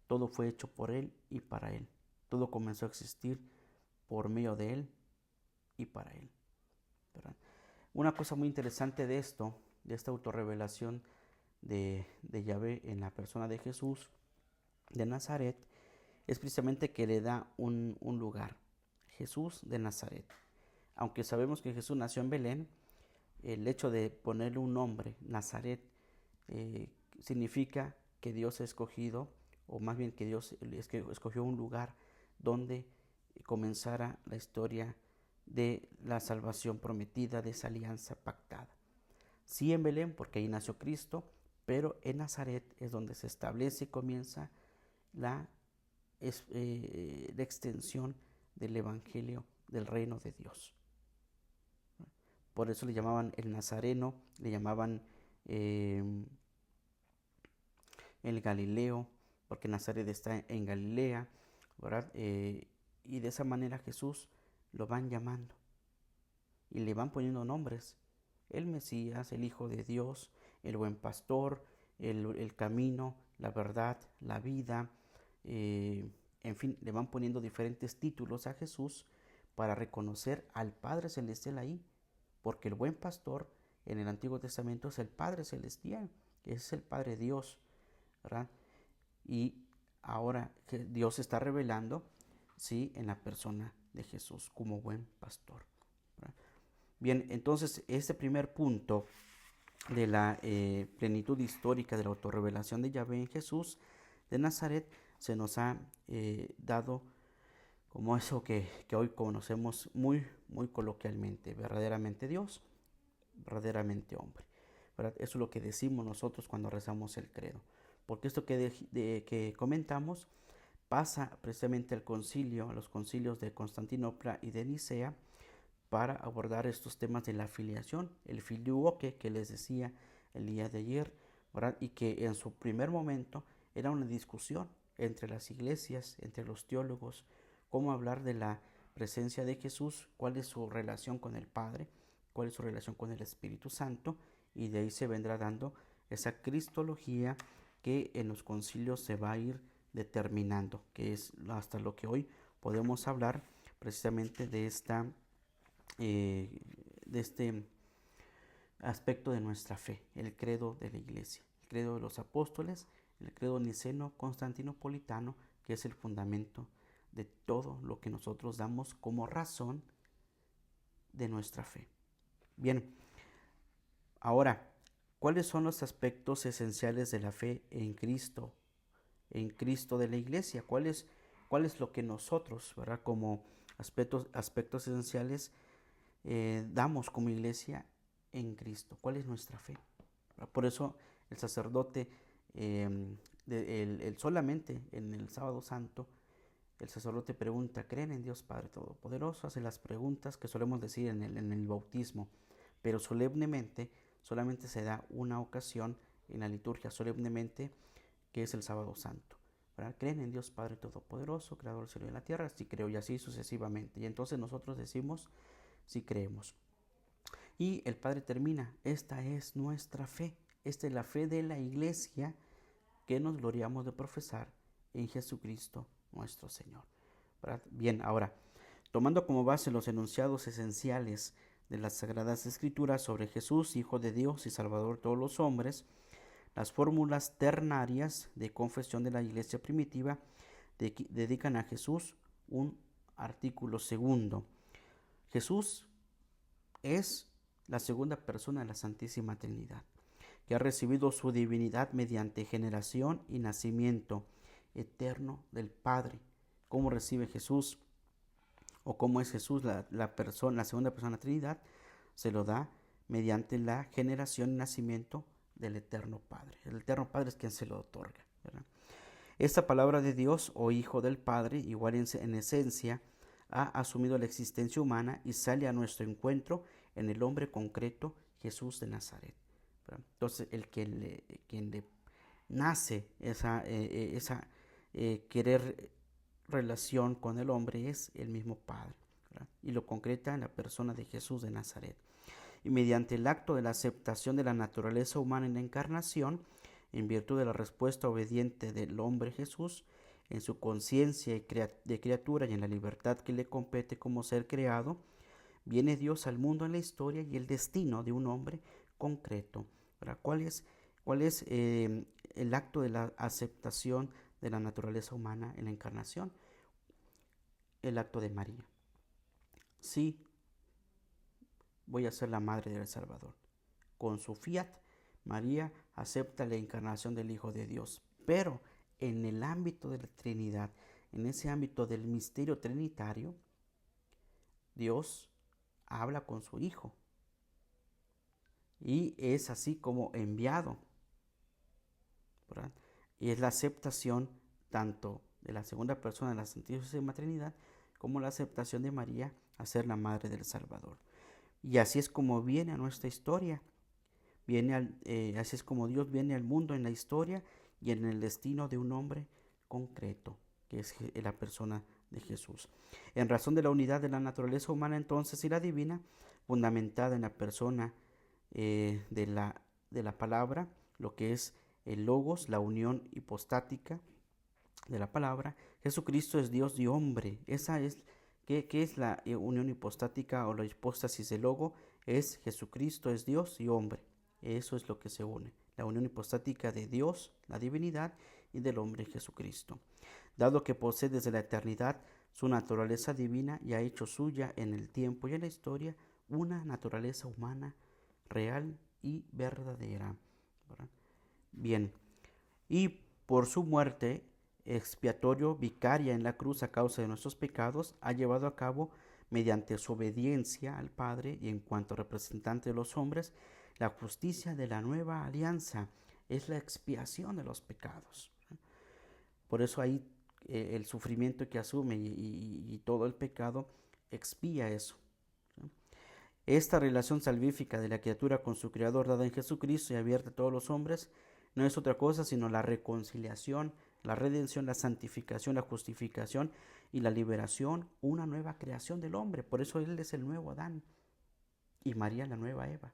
Todo fue hecho por Él y para Él. Todo comenzó a existir por medio de Él y para Él, ¿verdad? Una cosa muy interesante de esto, de esta autorrevelación de Yahvé en la persona de Jesús de Nazaret, es precisamente que le da un lugar. Jesús de Nazaret. Aunque sabemos que Jesús nació en Belén, el hecho de ponerle un nombre, Nazaret, significa que Dios ha escogido, o más bien que Dios escogió un lugar donde comenzara la historia de la salvación prometida, de esa alianza pactada. Sí, en Belén, porque ahí nació Cristo, pero en Nazaret es donde se establece y comienza la extensión del Evangelio del reino de Dios. Por eso le llamaban el Nazareno, le llamaban el Galileo, porque Nazaret está en Galilea, ¿verdad? Y de esa manera Jesús lo van llamando y le van poniendo nombres: el Mesías, el Hijo de Dios, el Buen Pastor, el Camino, la Verdad, la Vida. En fin, le van poniendo diferentes títulos a Jesús para reconocer al Padre Celestial ahí, porque el Buen Pastor en el Antiguo Testamento es el Padre Celestial, es el Padre Dios, ¿verdad? Y ahora que Dios se está revelando, sí, en la persona de Jesús como Buen Pastor, ¿verdad? Bien, entonces este primer punto de la plenitud histórica de la autorrevelación de Yahvé en Jesús de Nazaret se nos ha dado como eso que hoy conocemos muy coloquialmente: verdaderamente Dios, verdaderamente hombre, ¿verdad? Eso es lo que decimos nosotros cuando rezamos el credo, porque esto que comentamos pasa precisamente al concilio, a los concilios de Constantinopla y de Nicea, para abordar estos temas de la filiación, el filioque que les decía el día de ayer, ¿verdad? Y que en su primer momento era una discusión entre las iglesias, entre los teólogos, cómo hablar de la presencia de Jesús, cuál es su relación con el Padre, cuál es su relación con el Espíritu Santo, y de ahí se vendrá dando esa cristología que en los concilios se va a ir determinando, que es hasta lo que hoy podemos hablar precisamente de este aspecto de nuestra fe, el credo de la iglesia, el credo de los apóstoles, el credo niceno-constantinopolitano, que es el fundamento de todo lo que nosotros damos como razón de nuestra fe. Bien, ahora, ¿cuáles son los aspectos esenciales de la fe en Cristo de la iglesia? ¿Cuál es lo que nosotros, ¿verdad?, como aspectos esenciales damos como iglesia en Cristo? ¿Cuál es nuestra fe? Por eso el sacerdote, solamente en el Sábado Santo, el sacerdote pregunta: ¿creen en Dios Padre Todopoderoso? Hace las preguntas que solemos decir en el bautismo, pero solemnemente solamente se da una ocasión en la liturgia, solemnemente, que es el Sábado Santo, ¿verdad? ¿Creen en Dios Padre Todopoderoso, Creador del cielo y de la tierra? Sí creo, y así sucesivamente. Y entonces nosotros decimos: sí creemos. Y el Padre termina: esta es nuestra fe, esta es la fe de la iglesia que nos gloriamos de profesar en Jesucristo nuestro Señor, ¿verdad? Bien, ahora, tomando como base los enunciados esenciales de las Sagradas Escrituras sobre Jesús, Hijo de Dios y Salvador de todos los hombres, las fórmulas ternarias de confesión de la iglesia primitiva dedican a Jesús un artículo segundo. Jesús es la segunda persona de la Santísima Trinidad, que ha recibido su divinidad mediante generación y nacimiento eterno del Padre. ¿Cómo recibe Jesús o cómo es Jesús la persona, la segunda persona de la Trinidad, se lo da mediante la generación y nacimiento del Eterno Padre. El Eterno Padre es quien se lo otorga, ¿verdad? Esta palabra de Dios o Hijo del Padre, igual en esencia, ha asumido la existencia humana y sale a nuestro encuentro en el hombre concreto, Jesús de Nazaret, ¿verdad? Entonces, quien le nace esa querer relación con el hombre es el mismo Padre, ¿verdad? Y lo concreta en la persona de Jesús de Nazaret. Y mediante el acto de la aceptación de la naturaleza humana en la encarnación, en virtud de la respuesta obediente del hombre Jesús, en su conciencia de criatura y en la libertad que le compete como ser creado, viene Dios al mundo en la historia y el destino de un hombre concreto. ¿Verdad? ¿Cuál es el acto de la aceptación de la naturaleza humana en la encarnación? El acto de María. Sí, voy a ser la madre del Salvador. Con su fiat, María acepta la encarnación del Hijo de Dios, pero en el ámbito de la Trinidad, en ese ámbito del misterio trinitario, Dios habla con su Hijo y es así como enviado, ¿verdad? Y es la aceptación tanto de la segunda persona de la Santísima Trinidad como la aceptación de María a ser la madre del Salvador. Y así es como viene a nuestra historia. Así es como Dios viene al mundo en la historia y en el destino de un hombre concreto, que es la persona de Jesús. En razón de la unidad de la naturaleza humana entonces y la divina, fundamentada en la persona de la palabra, lo que es el logos, la unión hipostática de la palabra, Jesucristo es Dios y hombre. Esa es, ¿qué es la unión hipostática o la hipóstasis del logo? Es Jesucristo es Dios y hombre. Eso es lo que se une, la unión hipostática de Dios, la divinidad, y del hombre Jesucristo. Dado que posee desde la eternidad su naturaleza divina y ha hecho suya en el tiempo y en la historia una naturaleza humana real y verdadera, ¿verdad? Bien, y por su muerte expiatorio vicaria en la cruz a causa de nuestros pecados, ha llevado a cabo, mediante su obediencia al Padre y en cuanto representante de los hombres, la justicia de la nueva alianza. Es la expiación de los pecados. Por eso ahí el sufrimiento que asume y todo el pecado expía eso. Esta relación salvífica de la criatura con su Creador dada en Jesucristo y abierta a todos los hombres no es otra cosa sino la reconciliación, la redención, la santificación, la justificación y la liberación, una nueva creación del hombre. Por eso Él es el nuevo Adán y María la nueva Eva.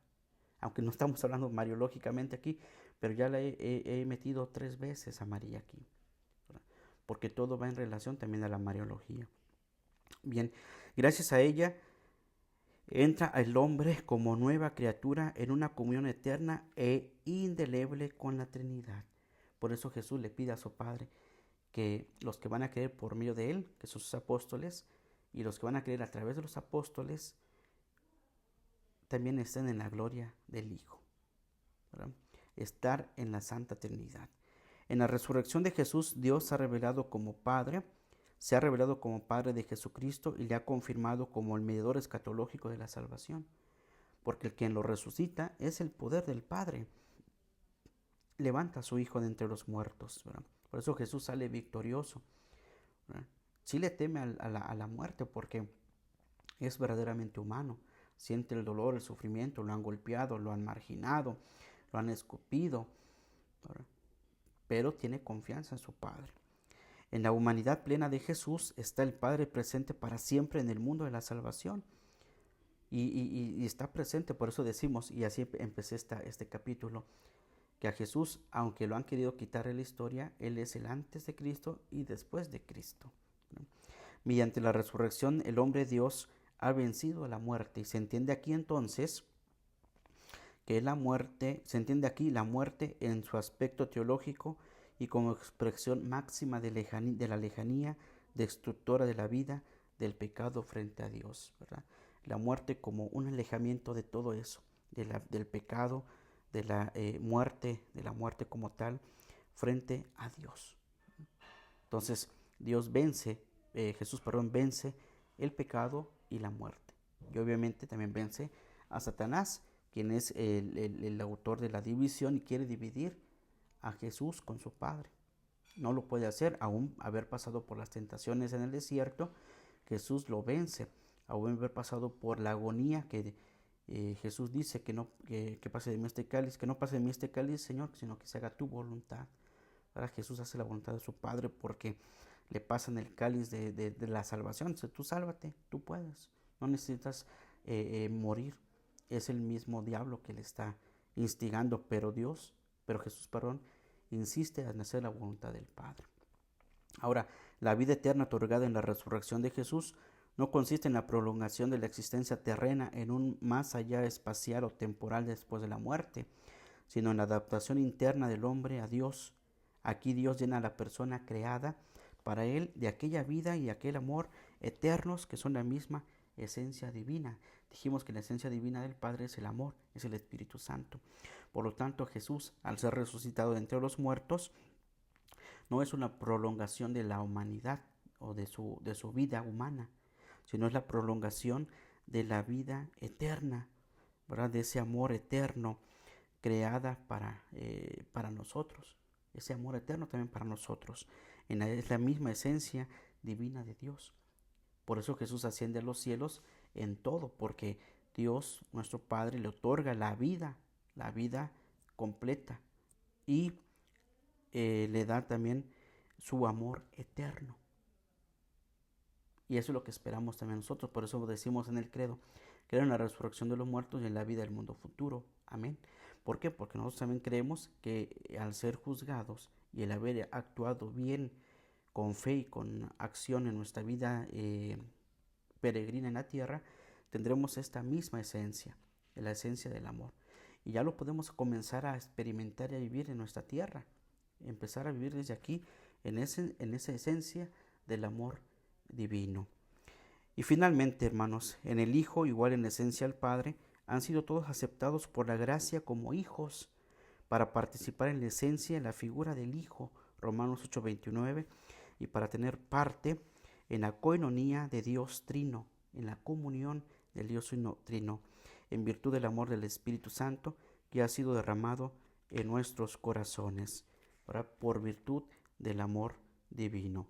Aunque no estamos hablando mariológicamente aquí, pero ya la he metido 3 veces a María aquí, ¿verdad? Porque todo va en relación también a la mariología. Bien, gracias a ella entra el hombre como nueva criatura en una comunión eterna e indeleble con la Trinidad. Por eso Jesús le pide a su Padre que los que van a creer por medio de Él, que son sus apóstoles, y los que van a creer a través de los apóstoles, también estén en la gloria del Hijo, ¿verdad? Estar en la Santa Trinidad. En la resurrección de Jesús, Dios se ha revelado como Padre de Jesucristo y le ha confirmado como el mediador escatológico de la salvación. Porque el quien lo resucita es el poder del Padre. Levanta a su Hijo de entre los muertos, ¿verdad? Por eso Jesús sale victorioso, ¿verdad? Sí le teme a la muerte porque es verdaderamente humano. Siente el dolor, el sufrimiento, lo han golpeado, lo han marginado, lo han escupido, ¿verdad? Pero tiene confianza en su Padre. En la humanidad plena de Jesús está el Padre presente para siempre en el mundo de la salvación. Y está presente, por eso decimos, y así empecé este capítulo, que a Jesús, aunque lo han querido quitar en la historia, Él es el antes de Cristo y después de Cristo, ¿no? Mediante la resurrección, el hombre Dios ha vencido a la muerte. Y se entiende aquí entonces que se entiende aquí la muerte en su aspecto teológico y como expresión máxima de la lejanía destructora de la vida, del pecado frente a Dios, ¿verdad? La muerte como un alejamiento de todo eso, del pecado, de la muerte como tal, frente a Dios. Entonces, Jesús vence el pecado y la muerte. Y obviamente también vence a Satanás, quien es el autor de la división y quiere dividir a Jesús con su Padre. No lo puede hacer, aún haber pasado por las tentaciones en el desierto, Jesús lo vence, aún haber pasado por la agonía que Jesús dice que pase de mí este cáliz, que no pase de mí este cáliz, Señor, sino que se haga tu voluntad. Ahora Jesús hace la voluntad de su Padre porque le pasan el cáliz de la salvación. Dice, tú sálvate, tú puedes, no necesitas morir. Es el mismo diablo que le está instigando, pero Jesús, insiste en hacer la voluntad del Padre. Ahora, la vida eterna otorgada en la resurrección de Jesús no consiste en la prolongación de la existencia terrena en un más allá espacial o temporal después de la muerte, sino en la adaptación interna del hombre a Dios. Aquí Dios llena a la persona creada para él de aquella vida y aquel amor eternos que son la misma esencia divina. Dijimos que la esencia divina del Padre es el amor, es el Espíritu Santo. Por lo tanto, Jesús, al ser resucitado de entre los muertos, no es una prolongación de la humanidad o de su vida humana, sino es la prolongación de la vida eterna, ¿verdad? De ese amor eterno creada para nosotros, ese amor eterno también para nosotros. Es la misma esencia divina de Dios. Por eso Jesús asciende a los cielos en todo, porque Dios, nuestro Padre, le otorga la vida completa y le da también su amor eterno. Y eso es lo que esperamos también nosotros. Por eso decimos en el credo, creo en la resurrección de los muertos y en la vida del mundo futuro. Amén. ¿Por qué? Porque nosotros también creemos que al ser juzgados y el haber actuado bien, con fe y con acción en nuestra vida peregrina en la tierra, tendremos esta misma esencia, la esencia del amor. Y ya lo podemos comenzar a experimentar y a vivir en nuestra tierra. Empezar a vivir desde aquí en esa esencia del amor divino. Y finalmente, hermanos, en el Hijo, igual en esencia al Padre, han sido todos aceptados por la gracia como hijos para participar en la esencia, en la figura del Hijo, Romanos 8:29, y para tener parte en la coinonía de Dios Trino, en la comunión del Dios Trino, en virtud del amor del Espíritu Santo que ha sido derramado en nuestros corazones, ¿verdad? Por virtud del amor divino,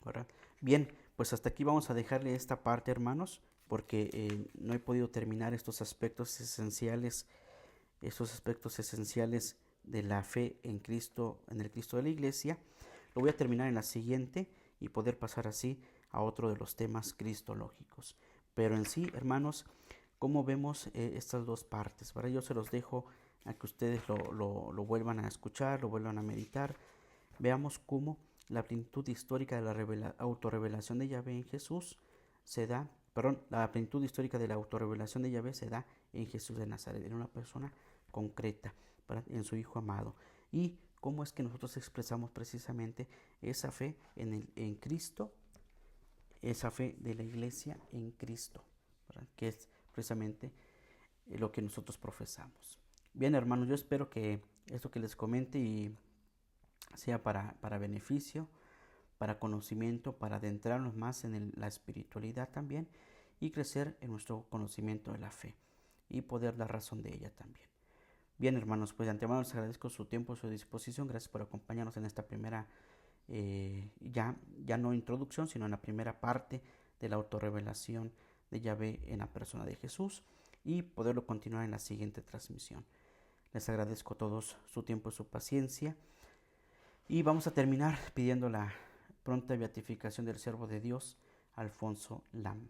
¿verdad? Bien, pues hasta aquí vamos a dejarle esta parte, hermanos, porque no he podido terminar estos aspectos esenciales de la fe en Cristo, en el Cristo de la Iglesia. Lo voy a terminar en la siguiente y poder pasar así a otro de los temas cristológicos. Pero en sí, hermanos, ¿cómo vemos estas dos partes? ¿Verdad? Yo se los dejo a que ustedes lo vuelvan a escuchar, lo vuelvan a meditar. Veamos cómo la plenitud histórica de la autorrevelación de Yahvé en Jesús se da, la plenitud histórica de la autorrevelación de Yahvé se da en Jesús de Nazaret, en una persona concreta, ¿verdad? En su Hijo amado. Y cómo es que nosotros expresamos precisamente esa fe en Cristo, esa fe de la Iglesia en Cristo, ¿verdad? Que es precisamente lo que nosotros profesamos. Bien, hermanos, yo espero que esto que les comente y sea para beneficio, para conocimiento, para adentrarnos más en la espiritualidad también y crecer en nuestro conocimiento de la fe y poder dar razón de ella también. Bien, hermanos, pues de antemano les agradezco su tiempo, su disposición. Gracias por acompañarnos en esta primera, ya no introducción, sino en la primera parte de la autorrevelación de Yahvé en la persona de Jesús y poderlo continuar en la siguiente transmisión. Les agradezco a todos su tiempo y su paciencia. Y vamos a terminar pidiendo la pronta beatificación del siervo de Dios, Alfonso Lam.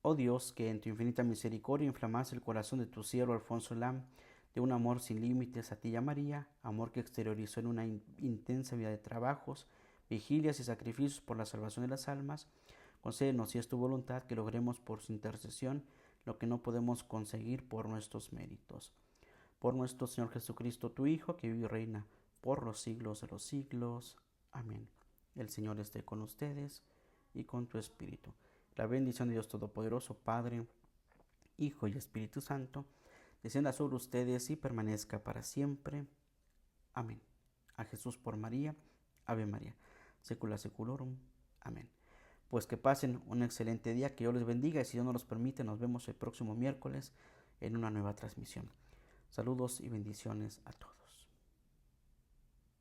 Oh Dios, que en tu infinita misericordia inflamas el corazón de tu siervo Alfonso Lam de un amor sin límites a ti y a María, amor que exteriorizó en una intensa vida de trabajos, vigilias y sacrificios por la salvación de las almas, concédenos, si es tu voluntad, que logremos por su intercesión lo que no podemos conseguir por nuestros méritos. Por nuestro Señor Jesucristo, tu Hijo, que vive y reina por los siglos de los siglos. Amén. El Señor esté con ustedes y con tu espíritu. La bendición de Dios Todopoderoso, Padre, Hijo y Espíritu Santo, descienda sobre ustedes y permanezca para siempre. Amén. A Jesús por María, Ave María, secula seculorum. Amén. pues que pasen un excelente día, que Dios les bendiga y si Dios nos los permite, nos vemos el próximo miércoles en una nueva transmisión. Saludos y bendiciones a todos.